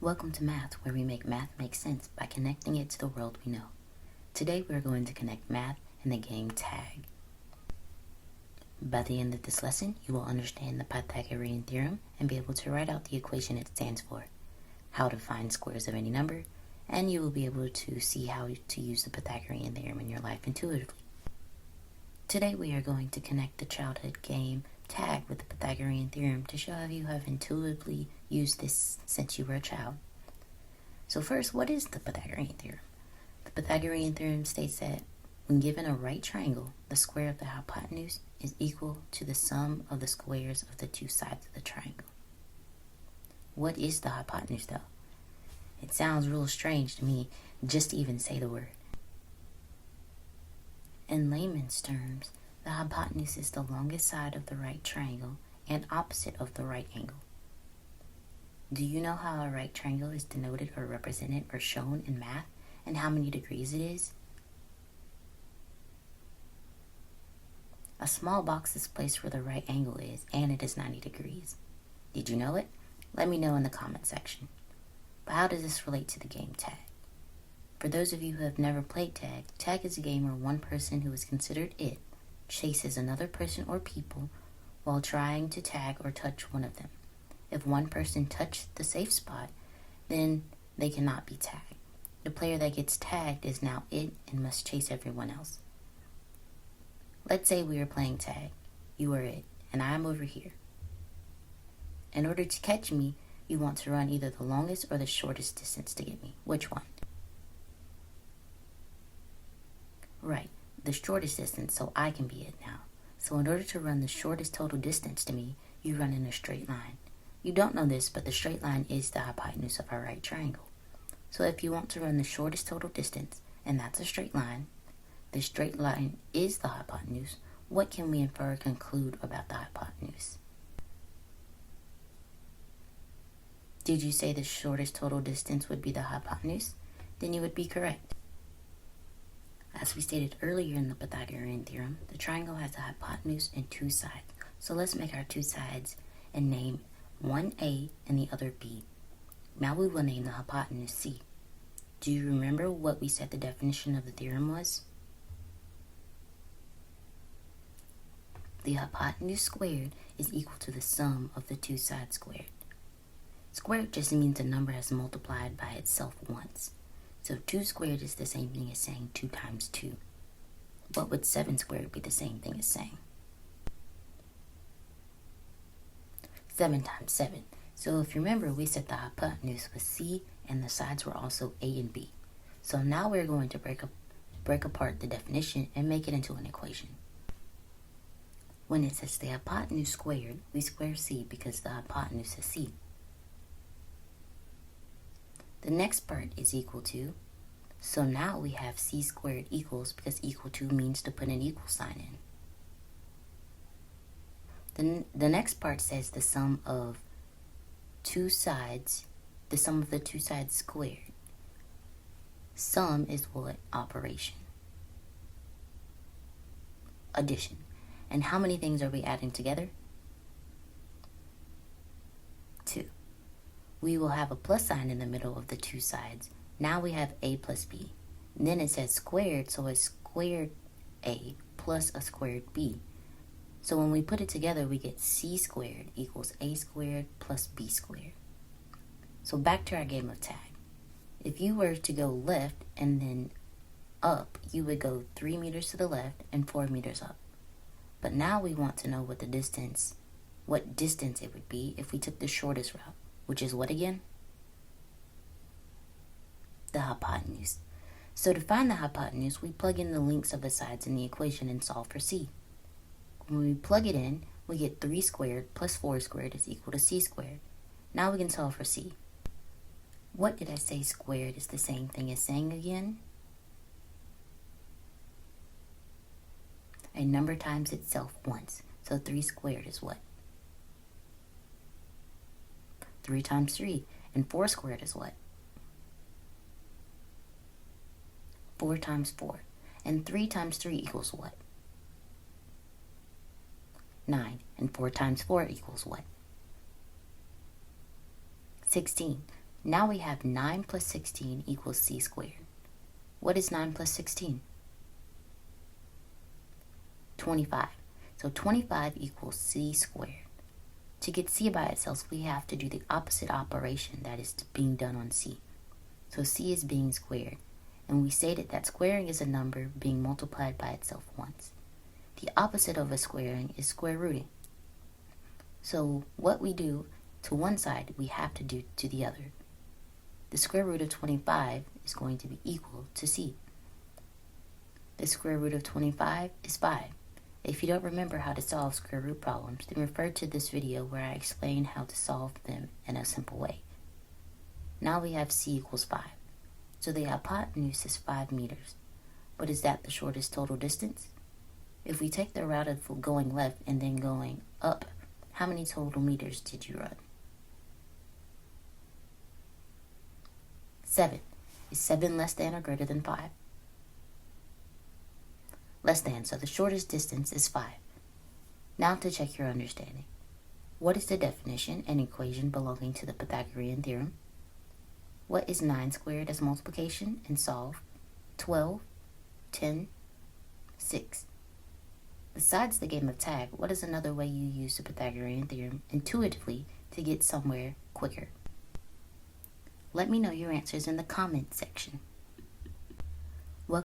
Welcome to Math, where we make math make sense by connecting it to the world we know. Today we are going to connect math and the game tag. By the end of this lesson, you will understand the Pythagorean Theorem and be able to write out the equation it stands for, how to find squares of any number, and you will be able to see how to use the Pythagorean Theorem in your life intuitively. Today we are going to connect the childhood game tag with the Pythagorean Theorem to show how you have intuitively used this since you were a child. So first, what is the Pythagorean Theorem? The Pythagorean Theorem states that when given a right triangle, the square of the hypotenuse is equal to the sum of the squares of the two sides of the triangle. What is the hypotenuse though? It sounds real strange to me just to even say the word. In layman's terms, the hypotenuse is the longest side of the right triangle and opposite of the right angle. Do you know how a right triangle is denoted or represented or shown in math and how many degrees it is? A small box is placed where the right angle is and it is 90 degrees. Did you know it? Let me know in the comment section. But how does this relate to the game tag? For those of you who have never played tag, tag is a game where one person who is considered it chases another person or people while trying to tag or touch one of them. If one person touched the safe spot, then they cannot be tagged. The player that gets tagged is now it and must chase everyone else. Let's say we are playing tag. You are it, and I am over here. In order to catch me, you want to run either the longest or the shortest distance to get me. Which one? Right, the shortest distance, so I can be it now. So in order to run the shortest total distance to me, you run in a straight line. You don't know this, but the straight line is the hypotenuse of our right triangle. So if you want to run the shortest total distance, and that's a straight line, the straight line is the hypotenuse, what can we infer or conclude about the hypotenuse? Did you say the shortest total distance would be the hypotenuse? Then you would be correct. As we stated earlier in the Pythagorean Theorem, the triangle has a hypotenuse and two sides. So let's make our two sides and name one A and the other B. Now we will name the hypotenuse C. Do you remember what we said the definition of the theorem was? The hypotenuse squared is equal to the sum of the two sides squared. Squared just means a number has multiplied by itself once. So 2 squared is the same thing as saying 2 times 2. What would 7 squared be the same thing as saying? 7 times 7. So if you remember, we said the hypotenuse was C and the sides were also A and B. So now we're going to break apart the definition and make it into an equation. When it says the hypotenuse squared, we square C because the hypotenuse is C. The next part is equal to, so now we have C squared equals because equal to means to put an equal sign in. The next part says the sum of two sides, the sum of the two sides squared. Sum is what? Operation. Addition. And how many things are we adding together? 2. We will have a plus sign in the middle of the two sides. Now we have A plus B. And then it says squared, so it's squared A plus a squared B. So when we put it together, we get C squared equals A squared plus B squared. So back to our game of tag. If you were to go left and then up, you would go 3 meters to the left and 4 meters up. But now we want to know what distance it would be if we took the shortest route. Which is what again? The hypotenuse. So to find the hypotenuse, we plug in the lengths of the sides in the equation and solve for C. When we plug it in, we get 3 squared plus 4 squared is equal to C squared. Now we can solve for C. What did I say squared is the same thing as saying again? A number times itself once. So 3 squared is what? 3 times 3. And 4 squared is what? 4 times 4. And 3 times 3 equals what? 9. And 4 times 4 equals what? 16. Now we have 9 plus 16 equals c squared. What is 9 plus 16? 25. So 25 equals c squared. To get c by itself, we have to do the opposite operation that is being done on c. So c is being squared, and we stated that squaring is a number being multiplied by itself once. The opposite of a squaring is square rooting. So what we do to one side, we have to do to the other. The square root of 25 is going to be equal to c. The square root of 25 is 5. If you don't remember how to solve square root problems, then refer to this video where I explain how to solve them in a simple way. Now we have c equals 5. So the hypotenuse is 5 meters. But is that the shortest total distance? If we take the route of going left and then going up, how many total meters did you run? 7. Is 7 less than or greater than 5? Less than, so the shortest distance is 5. Now to check your understanding. What is the definition and equation belonging to the Pythagorean Theorem? What is 9 squared as multiplication and solve? 12, 10, 6. Besides the game of tag, what is another way you use the Pythagorean Theorem intuitively to get somewhere quicker? Let me know your answers in the comment section.